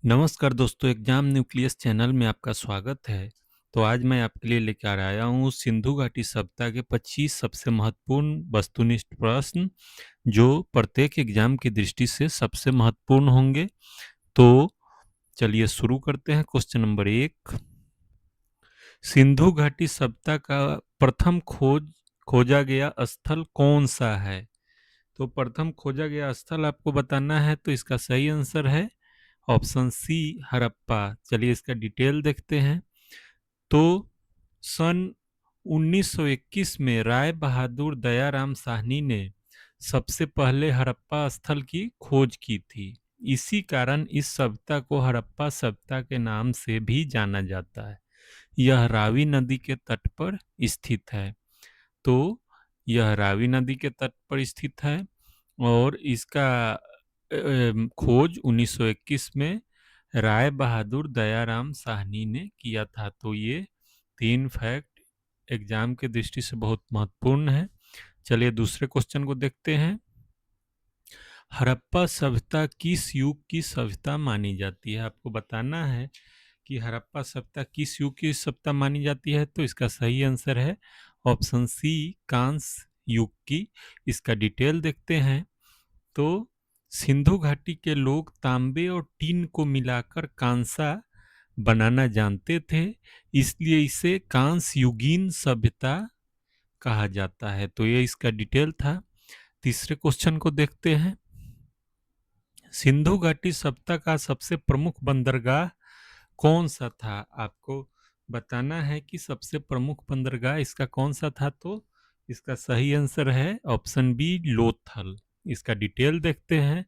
नमस्कार दोस्तों, exam nucleus channel में आपका स्वागत है। तो आज मैं आपके लिए लेकर आया हूँ सिंधु घाटी सभ्यता के 25 सबसे महत्वपूर्ण वस्तुनिष्ठ प्रश्न, जो प्रत्येक एग्जाम की दृष्टि से सबसे महत्वपूर्ण होंगे। तो चलिए शुरू करते हैं। क्वेश्चन नंबर 1, सिंधु घाटी सभ्यता का प्रथम खोजा गया स्थल कौन सा है? तो प्रथम खोजा गया स्थल आपको बताना है, तो इसका सही आंसर है ऑप्शन सी, हड़प्पा। चलिए इसका डिटेल देखते हैं। तो सन 1921 में राय बहादुर दयाराम साहनी ने सबसे पहले हड़प्पा स्थल की खोज की थी। इसी कारण इस सभ्यता को हड़प्पा सभ्यता के नाम से भी जाना जाता है। यह रावी नदी के तट पर स्थित है। तो यह रावी नदी के तट पर स्थित है और इसका खोज 1921 में राय बहादुर दयाराम साहनी ने किया था। तो ये 3 फैक्ट एग्जाम के दृष्टि से बहुत महत्वपूर्ण है। चलिए दूसरे क्वेश्चन को देखते हैं। हड़प्पा सभ्यता किस युग की सभ्यता मानी जाती है? आपको बताना है कि हड़प्पा सभ्यता किस युग की सभ्यता मानी जाती है। तो इसका सही आंसर है ऑप्शन सी, कांस्य युग की। इसका डिटेल देखते हैं। तो सिंधु घाटी के लोग तांबे और टीन को मिलाकर कांसा बनाना जानते थे, इसलिए इसे कांस्य युगीन सभ्यता कहा जाता है। तो ये इसका डिटेल था। तीसरे क्वेश्चन को देखते हैं। सिंधु घाटी सभ्यता का सबसे प्रमुख बंदरगाह कौन सा था? आपको बताना है कि सबसे प्रमुख बंदरगाह इसका कौन सा था। तो इसका सही आंसर है ऑप्शन बी, लोथल। इसका डिटेल देखते हैं।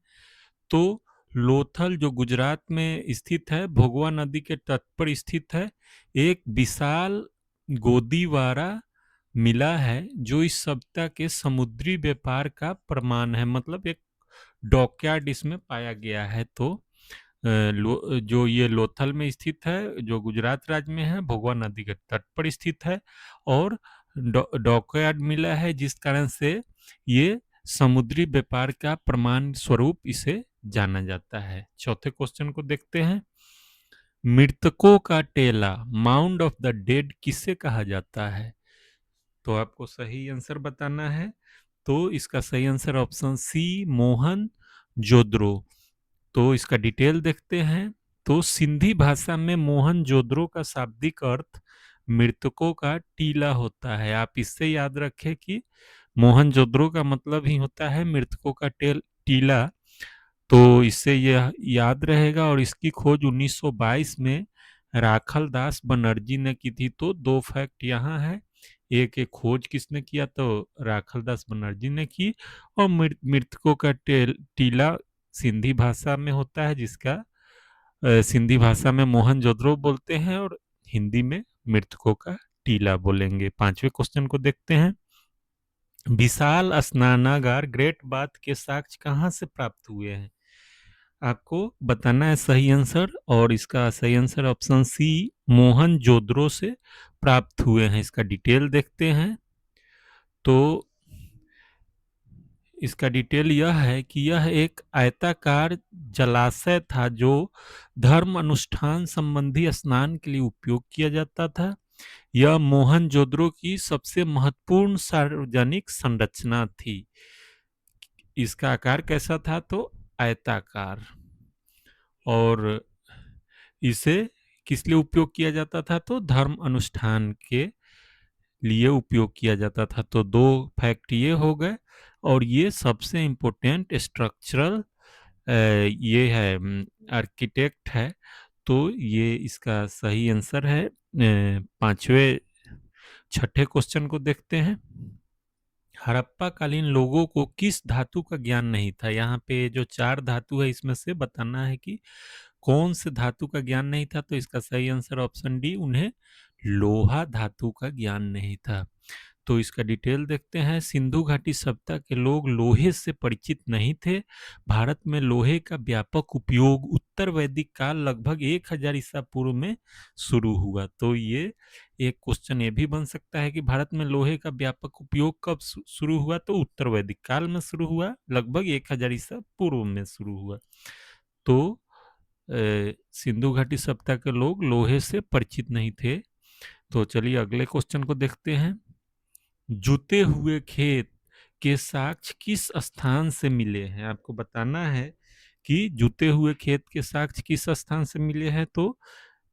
तो लोथल जो गुजरात में स्थित है, भोगवा नदी के तट पर स्थित है, एक विशाल गोदीवारा मिला है जो इस सभ्यता के समुद्री व्यापार का प्रमाण है। मतलब एक डॉकयार्ड इसमें पाया गया है। तो जो ये लोथल में स्थित है, जो गुजरात राज्य में है, भोगवा नदी के तट पर स्थित है और डॉकयार्ड मिला है, जिस कारण से ये समुद्री व्यापार का प्रमाण स्वरूप इसे जाना जाता है। चौथे क्वेश्चन को देखते हैं। मृतकों का टेला, माउंड ऑफ द डेड, किसे कहा जाता है? तो आपको सही आंसर बताना है। तो इसका सही आंसर ऑप्शन सी, मोहन जोदड़ो। तो इसका डिटेल देखते हैं। तो सिंधी भाषा में मोहन जोदड़ो का शाब्दिक अर्थ मृतकों का टीला होता है। आप इससे याद रखें कि मोहन जोदड़ो का मतलब ही होता है मृतकों का टीला। तो इससे यह याद रहेगा। और इसकी खोज 1922 में राखल दास बनर्जी ने की थी। तो 2 फैक्ट यहाँ है। एक खोज किसने किया? तो राखल दास बनर्जी ने की। और मृतकों का टीला सिंधी भाषा में होता है, जिसका सिंधी भाषा में मोहन जोदड़ो बोलते हैं और हिंदी में मृतकों का टीला बोलेंगे। पांचवें क्वेश्चन को देखते हैं। विशाल स्नानागार ग्रेट बाथ के साक्ष्य कहाँ से प्राप्त हुए हैं? आपको बताना है सही आंसर। और इसका सही आंसर ऑप्शन सी, मोहन जोदड़ो से प्राप्त हुए हैं। इसका डिटेल देखते हैं। तो इसका डिटेल यह है कि यह एक आयताकार जलाशय था जो धर्म अनुष्ठान संबंधी स्नान के लिए उपयोग किया जाता था। यह मोहनजोदड़ो की सबसे महत्वपूर्ण सार्वजनिक संरचना थी। इसका आकार कैसा था? तो आयताकार। और इसे किस लिए उपयोग किया जाता था? तो धर्म अनुष्ठान के लिए उपयोग किया जाता था। तो 2 फैक्ट ये हो गए। और ये सबसे इम्पोर्टेंट स्ट्रक्चरल ये है, आर्किटेक्ट है। तो ये इसका सही आंसर है। पांचवें छठे क्वेश्चन को देखते हैं। हड़प्पा कालीन लोगों को किस धातु का ज्ञान नहीं था? यहाँ पे जो 4 धातु है, इसमें से बताना है कि कौन से धातु का ज्ञान नहीं था। तो इसका सही आंसर ऑप्शन डी, उन्हें लोहा धातु का ज्ञान नहीं था। तो इसका डिटेल देखते हैं। सिंधु घाटी सभ्यता के लोग लोहे से परिचित नहीं थे। भारत में लोहे का व्यापक उपयोग उत्तर वैदिक काल लगभग 1000 ईसा पूर्व में शुरू हुआ। तो ये एक क्वेश्चन ये भी बन सकता है कि भारत में लोहे का व्यापक उपयोग कब शुरू हुआ? तो उत्तर वैदिक काल में शुरू हुआ, लगभग 1000 ईसा पूर्व में शुरू हुआ। तो सिंधु घाटी सभ्यता के लोग लोहे से परिचित नहीं थे। तो चलिए अगले क्वेश्चन को देखते हैं। जुते हुए खेत के साक्ष्य किस स्थान से मिले हैं? आपको बताना है कि जुते हुए खेत के साक्ष्य किस स्थान से मिले हैं। तो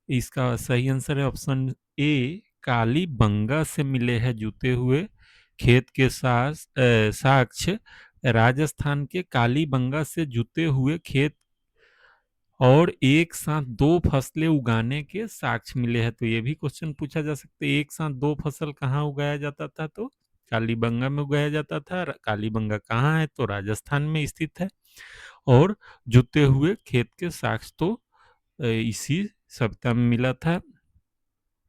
इसका सही आंसर है ऑप्शन ए, कालीबंगा से मिले हैं जुते हुए खेत के साक्ष्य राजस्थान के कालीबंगा से जुते हुए खेत और एक साथ दो फसलें उगाने के साक्ष्य मिले हैं। तो ये भी क्वेश्चन पूछा जा सकता है, एक साथ दो फसल कहाँ उगाया जाता था? तो कालीबंगा में उगाया जाता था। कालीबंगा कहाँ है? तो राजस्थान में स्थित है। और जुते हुए खेत के साक्ष्य तो इसी सप्ताह में मिला था।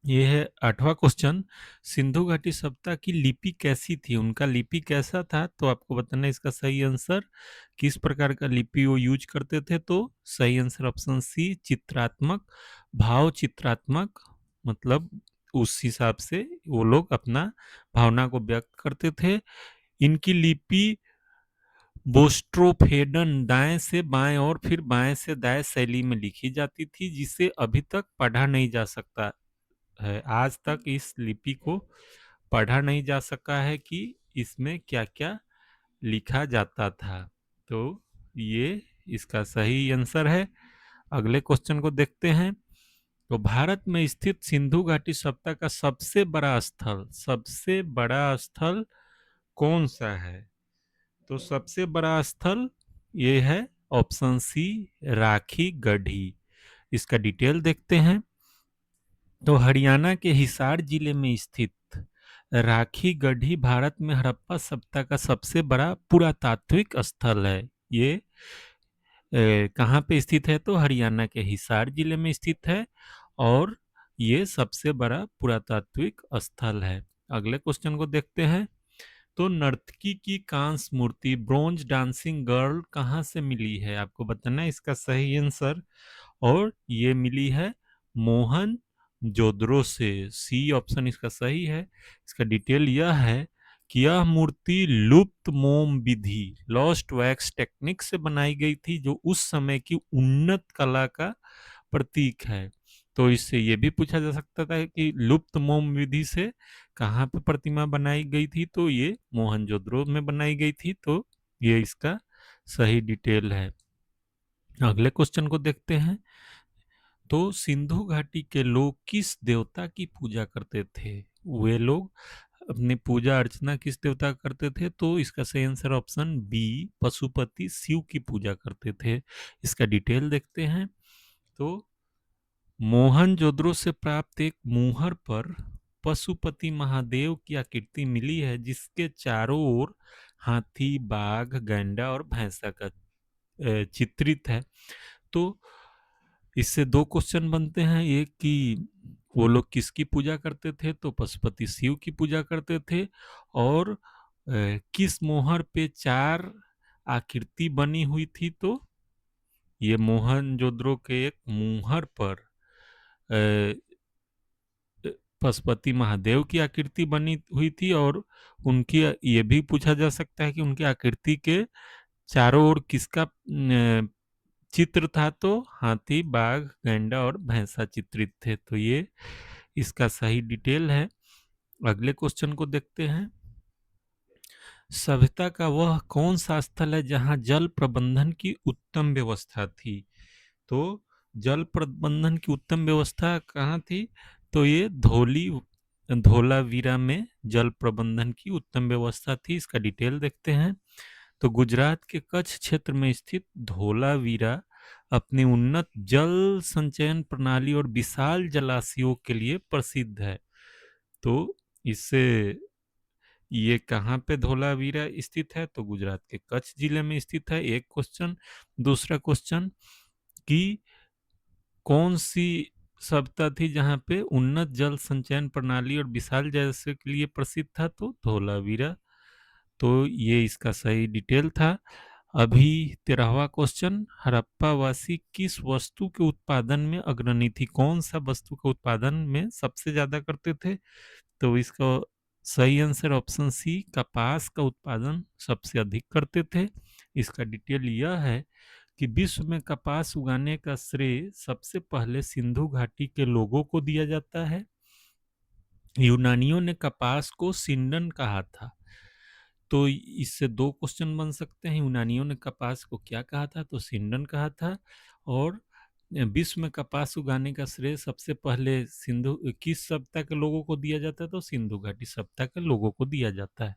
ये है 8वां क्वेश्चन। सिंधु घाटी सभ्यता की लिपि कैसी थी? उनका लिपि कैसा था? तो आपको बताना है इसका सही आंसर। किस प्रकार का लिपि वो यूज करते थे? तो सही आंसर ऑप्शन सी, चित्रात्मक, भाव चित्रात्मक, मतलब उस हिसाब से वो लोग अपना भावना को व्यक्त करते थे। इनकी लिपि बोस्ट्रोफेडन दाएं से बाएं और फिर बाएं से दाएं शैली में लिखी जाती थी, जिसे अभी तक पढ़ा नहीं जा सकता है। आज तक इस लिपि को पढ़ा नहीं जा सका है कि इसमें क्या क्या लिखा जाता था। तो ये इसका सही आंसर है। अगले क्वेश्चन को देखते हैं। तो भारत में स्थित सिंधु घाटी सभ्यता का सबसे बड़ा स्थल कौन सा है? तो सबसे बड़ा स्थल ये है ऑप्शन सी, राखी गढ़ी। इसका डिटेल देखते हैं। तो हरियाणा के हिसार जिले में स्थित राखी गढ़ी भारत में हड़प्पा सभ्यता का सबसे बड़ा पुरातात्विक स्थल है। ये कहाँ पे स्थित है? तो हरियाणा के हिसार जिले में स्थित है और ये सबसे बड़ा पुरातात्विक स्थल है। अगले क्वेश्चन को देखते हैं। तो नर्तकी की कांस्य मूर्ति ब्रोंज डांसिंग गर्ल कहाँ से मिली है? आपको बताना है इसका सही आंसर। और ये मिली है मोहन जोदड़ो से। सी ऑप्शन इसका सही है। इसका डिटेल यह है कि यह मूर्ति लुप्त मोम विधि लॉस्ट वैक्स टेक्निक से बनाई गई थी, जो उस समय की उन्नत कला का प्रतीक है। तो इससे ये भी पूछा जा सकता था कि लुप्त मोम विधि से कहाँ पे प्रतिमा बनाई गई थी? तो ये मोहनजोदड़ो में बनाई गई थी। तो ये इसका सही डिटेल है। अगले क्वेश्चन को देखते हैं। तो सिंधु घाटी के लोग किस देवता की पूजा करते थे? वे लोग अपनी पूजा अर्चना किस देवता करते थे? तो इसका सही answer option B, Pashupati Shiv की पूजा करते थे। इसका डिटेल देखते हैं। तो मोहनजोदड़ो से प्राप्त एक मुहर पर पशुपति महादेव की आकृति मिली है, जिसके चारों ओर हाथी, बाघ, गैंडा और भैंसा का चित्रित है। तो इससे दो क्वेश्चन बनते हैं। एक कि वो लोग किसकी पूजा करते थे? तो पशुपति शिव की पूजा करते थे। और किस मोहर पे चार आकृति बनी हुई थी? तो ये मोहनजोदड़ो के एक मुहर पर पशुपति महादेव की आकृति बनी हुई थी। और उनकी ये भी पूछा जा सकता है कि उनकी आकृति के चारों ओर किसका चित्र था? तो हाथी, बाघ, गैंडा और भैंसा चित्रित थे। तो ये इसका सही डिटेल है। अगले क्वेश्चन को देखते हैं। सभ्यता का वह कौन सा स्थल है जहां जल प्रबंधन की उत्तम व्यवस्था थी? तो जल प्रबंधन की उत्तम व्यवस्था कहाँ थी? तो ये धोलावीरा में जल प्रबंधन की उत्तम व्यवस्था थी। इसका डिटेल देखते हैं। तो गुजरात के कच्छ क्षेत्र में स्थित धोलावीरा अपनी उन्नत जल संचयन प्रणाली और विशाल जलाशयों के लिए प्रसिद्ध है। तो इससे ये कहाँ पे धोलावीरा स्थित है? तो गुजरात के कच्छ जिले में स्थित है। एक क्वेश्चन। दूसरा क्वेश्चन कि कौन सी सभ्यता थी जहाँ पे उन्नत जल संचयन प्रणाली और विशाल जलाशय के लिए प्रसिद्ध था? तो धोलावीरा। तो ये इसका सही डिटेल था। अभी 13वां क्वेश्चन। हड़प्पावासी किस वस्तु के उत्पादन में अग्रणी थी? कौन सा वस्तु के उत्पादन में सबसे ज्यादा करते थे? तो इसका सही आंसर ऑप्शन सी, कपास का उत्पादन सबसे अधिक करते थे। इसका डिटेल यह है कि विश्व में कपास उगाने का श्रेय सबसे पहले सिंधु घाटी के लोगों को दिया जाता है। यूनानियों ने कपास को सिंडन कहा था। तो इससे 2 क्वेश्चन बन सकते हैं। यूनानियों ने कपास को क्या कहा था? तो सिंडन कहा था। और विश्व में कपास उगाने का श्रेय सबसे पहले सिंधु किस सभ्यता के लोगों को दिया जाता है? तो सिंधु घाटी सभ्यता के लोगों को दिया जाता है।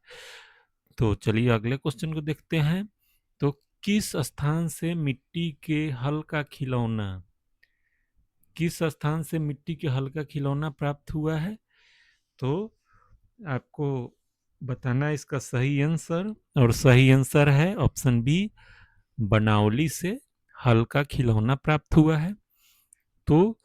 तो चलिए अगले क्वेश्चन को देखते हैं। तो किस स्थान से मिट्टी के हल का खिलौना प्राप्त हुआ है? तो आपको बताना है इसका सही आंसर, और सही आंसर है ऑप्शन बी, बनावली से हल का खिलौना प्राप्त हुआ है। तो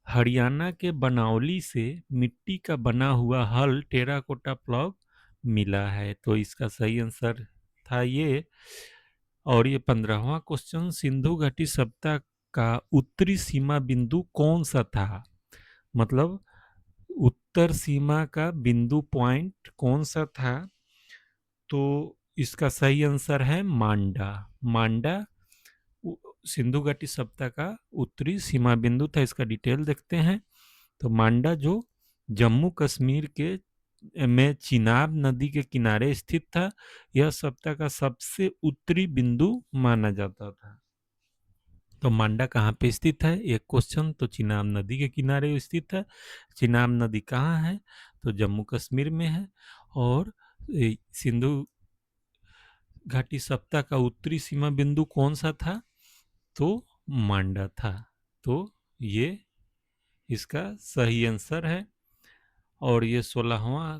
हरियाणा के बनावली से मिट्टी का बना हुआ हल टेराकोटा प्लॉग मिला है। तो इसका सही आंसर था ये। और ये 15वां क्वेश्चन, सिंधु घाटी सभ्यता का उत्तरी सीमा बिंदु कौन सा था? मतलब उत्तर सीमा का बिंदु पॉइंट कौन सा था? तो इसका सही आंसर है मांडा। मांडा सिंधु घाटी सभ्यता का उत्तरी सीमा बिंदु था। इसका डिटेल देखते हैं। तो मांडा जो जम्मू कश्मीर के में चिनाब नदी के किनारे स्थित था, यह सभ्यता का सबसे उत्तरी बिंदु माना जाता था। तो मांडा कहाँ पे स्थित है? एक क्वेश्चन। तो चिनाब नदी के किनारे स्थित है। चिनाब नदी कहाँ है? तो जम्मू कश्मीर में है। और सिंधु घाटी सभ्यता का उत्तरी सीमा बिंदु कौन सा था? तो मांडा था। तो ये इसका सही आंसर है। और ये 16वां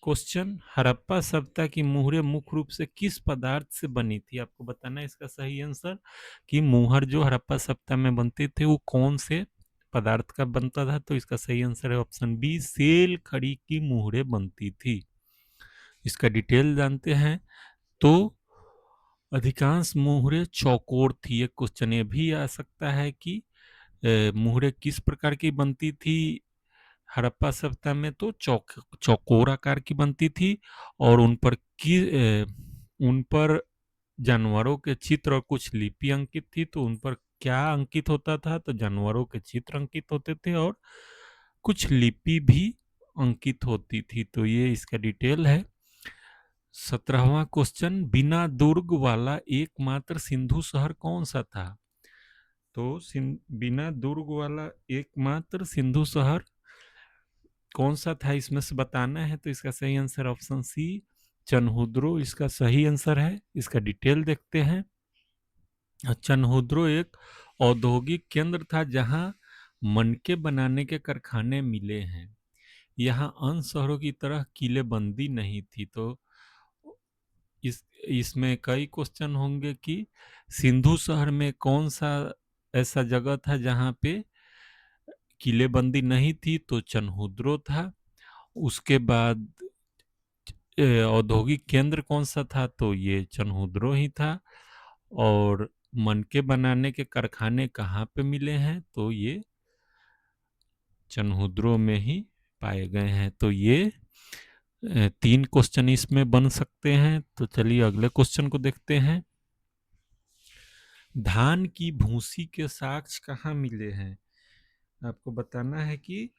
क्वेश्चन, हड़प्पा सभ्यता की मुहरें मुख्य रूप से किस पदार्थ से बनी थी? आपको बताना है इसका सही आंसर कि मुहर जो हड़प्पा सभ्यता में बनते थे वो कौन से पदार्थ का बनता था? तो इसका सही आंसर है ऑप्शन बी, सेल खड़ी की मुहरें बनती थी। इसका डिटेल जानते हैं। तो अधिकांश मुहरें चौकोर थी। एक क्वेश्चन ये भी आ सकता है कि मुहरें किस प्रकार की बनती थी हड़प्पा सभ्यता में? तो चौकोर आकार की बनती थी। और उन पर जानवरों के चित्र और कुछ लिपि अंकित थी। तो उन पर क्या अंकित होता था? तो जानवरों के चित्र अंकित होते थे और कुछ लिपि भी अंकित होती थी। तो ये इसका डिटेल है। 17वां क्वेश्चन, बिना दुर्ग वाला एकमात्र सिंधु शहर कौन सा था? तो बिना दुर्ग वाला एकमात्र सिंधु शहर कौन सा था, इसमें से बताना है। तो इसका सही आंसर ऑप्शन सी, चनहुद्रो इसका सही आंसर है। इसका डिटेल देखते हैं। चनहुद्रो एक औद्योगिक केंद्र था जहां मनके बनाने के कारखाने मिले हैं। यहाँ अन्य शहरों की तरह किलेबंदी नहीं थी। तो इसमें कई क्वेश्चन होंगे कि सिंधु शहर में कौन सा ऐसा जगह था जहाँ पे किलेबंदी नहीं थी? तो चनहुद्रो था। उसके बाद औद्योगिक केंद्र कौन सा था? तो ये चनहुद्रो ही था। और मनके बनाने के कारखाने कहाँ पे मिले हैं? तो ये चनहुद्रो में ही पाए गए हैं। तो ये 3 क्वेश्चन इसमें बन सकते हैं। तो चलिए अगले क्वेश्चन को देखते हैं। धान की भूसी के साक्ष्य कहाँ मिले हैं? आपको बताना है कि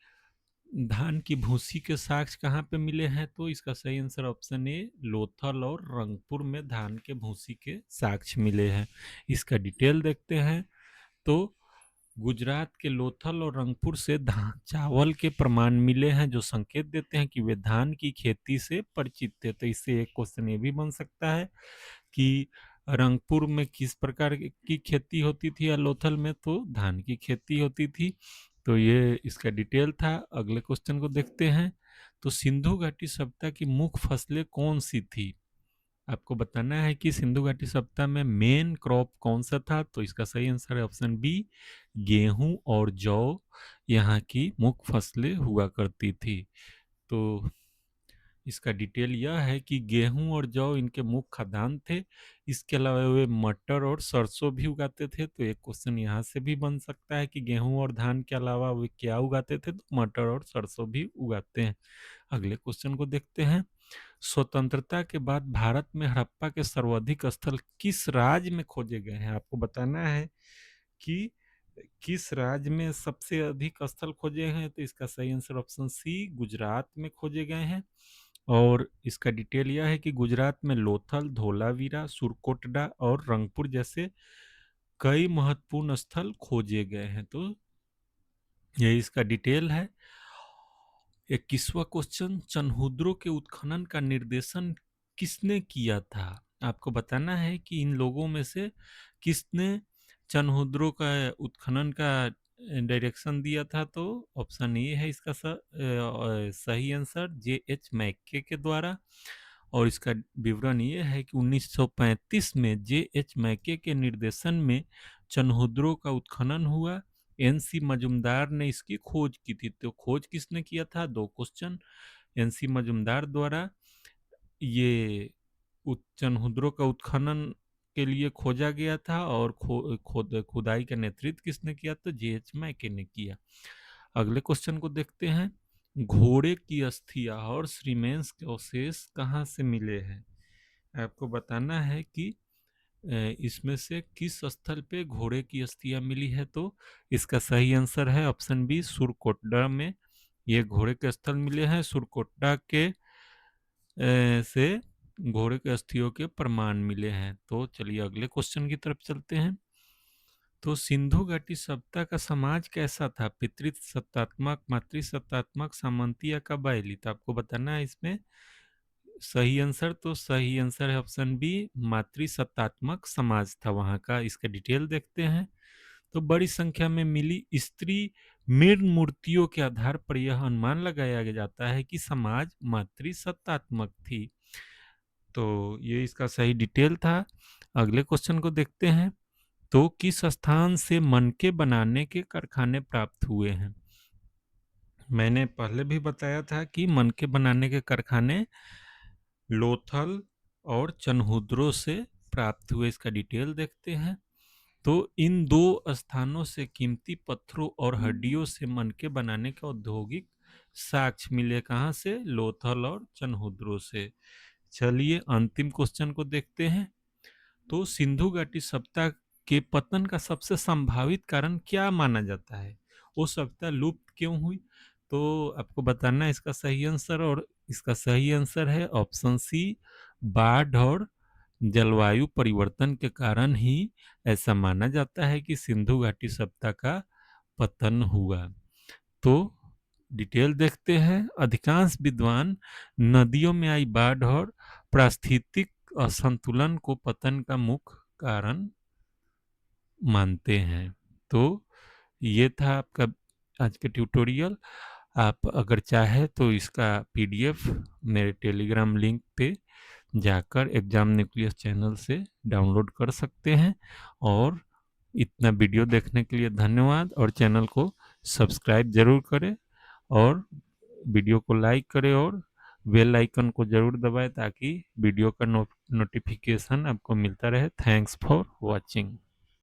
धान की भूसी के साक्ष्य कहाँ पे मिले हैं? तो इसका सही आंसर ऑप्शन ए, लोथल और रंगपुर में धान के भूसी के साक्ष्य मिले हैं। इसका डिटेल देखते हैं। तो गुजरात के लोथल और रंगपुर से धान चावल के प्रमाण मिले हैं जो संकेत देते हैं कि वे धान की खेती से परिचित थे। तो इससे एक क्वेश्चन ये भी बन सकता है कि रंगपुर में किस प्रकार की खेती होती थी या लोथल में? तो धान की खेती होती थी। तो ये इसका डिटेल था। अगले क्वेश्चन को देखते हैं। तो सिंधु घाटी सभ्यता की मुख्य फसलें कौन सी थी? आपको बताना है कि सिंधु घाटी सभ्यता में मेन क्रॉप कौन सा था? तो इसका सही आंसर है ऑप्शन बी, गेहूं और जौ यहाँ की मुख्य फसलें हुआ करती थी। तो इसका डिटेल यह है कि गेहूं और जौ इनके मुख्य खाद्यान्न थे। इसके अलावा वे मटर और सरसों भी उगाते थे। तो एक क्वेश्चन यहाँ से भी बन सकता है कि गेहूं और धान के अलावा वे क्या उगाते थे? तो मटर और सरसों भी उगाते हैं। अगले क्वेश्चन को देखते हैं। स्वतंत्रता के बाद भारत में हड़प्पा के सर्वाधिक स्थल किस राज्य में खोजे गए हैं? आपको बताना है कि किस राज्य में सबसे अधिक स्थल खोजे हैं। तो इसका सही आंसर ऑप्शन सी, गुजरात में खोजे गए हैं। और इसका डिटेल यह है कि गुजरात में लोथल, धोलावीरा, सुरकोटडा और रंगपुर जैसे कई महत्वपूर्ण स्थल खोजे गए हैं। तो यही इसका डिटेल है। 21वां क्वेश्चन, चनहुद्रो के उत्खनन का निर्देशन किसने किया था? आपको बताना है कि इन लोगों में से किसने चनहुद्रो का उत्खनन का डायरेक्शन दिया था। तो ऑप्शन ए है इसका सही आंसर, J.H. मैक्के के द्वारा। और इसका विवरण ये है कि 1935 में J.H. मैक्के के निर्देशन में चनहुद्रो का उत्खनन हुआ। N.C. मजुमदार ने इसकी खोज की थी। तो खोज किसने किया था? 2 क्वेश्चन। N.C. मजुमदार द्वारा ये चनहुद्रो का उत्खनन के लिए खोजा गया था। और खुदाई का नेतृत्व किसने किया? तो J.H. मैक्के ने किया। अगले क्वेश्चन को देखते हैं। घोड़े की अस्थियां और श्रीमेंस के अवशेष कहाँ से मिले हैं? आपको बताना है कि इसमें से किस स्थल पे घोड़े की अस्थियां मिली है। तो इसका सही आंसर है ऑप्शन बी, सुरकोटडा में ये घोड़े के स्थल मिले हैं। सुरकोटडा के से घोड़े के अस्थियों के प्रमाण मिले हैं। तो चलिए अगले क्वेश्चन की तरफ चलते हैं। तो सिंधु घाटी सभ्यता का समाज कैसा था? पितृसत्तात्मक, मातृसत्तात्मक, सामंती या कबायली? तो आपको बताना है इसमें सही आंसर। तो सही आंसर है ऑप्शन बी, मातृसत्तात्मक समाज था वहां का। इसका डिटेल देखते हैं। तो बड़ी संख्या में मिली स्त्री मृण मूर्तियों के आधार पर यह अनुमान लगाया जाता है कि समाज मातृसत्तात्मक थी। तो ये इसका सही डिटेल था। अगले क्वेश्चन को देखते हैं। तो किस स्थान से मनके बनाने के कारखाने प्राप्त हुए हैं? मैंने पहले भी बताया था कि मनके बनाने के कारखाने लोथल और चनहुद्रो से प्राप्त हुए। इसका डिटेल देखते हैं। तो इन 2 स्थानों से कीमती पत्थरों और हड्डियों से मनके बनाने के औद्योगिक साक्ष्य मिले। कहाँ से? लोथल और चनहुद्रो से। चलिए अंतिम क्वेश्चन को देखते हैं। तो सिंधु घाटी सभ्यता के पतन का सबसे संभावित कारण क्या माना जाता है? वो सभ्यता लुप्त क्यों हुई? तो आपको बताना है इसका सही आंसर। और इसका सही आंसर है ऑप्शन सी, बाढ़ और जलवायु परिवर्तन के कारण ही ऐसा माना जाता है कि सिंधु घाटी सभ्यता का पतन हुआ। तो डिटेल देखते हैं। अधिकांश विद्वान नदियों में आई बाढ़ और पारिस्थितिक असंतुलन को पतन का मुख्य कारण मानते हैं। तो ये था आपका आज का ट्यूटोरियल। आप अगर चाहे तो इसका PDF मेरे टेलीग्राम लिंक पे जाकर एग्जाम न्यूक्लियस चैनल से डाउनलोड कर सकते हैं। और इतना वीडियो देखने के लिए धन्यवाद। और चैनल को सब्सक्राइब जरूर करें और वीडियो को लाइक करें और बेल आइकन को जरूर दबाएं ताकि वीडियो का नोटिफिकेशन आपको मिलता रहे। Thanks for watching.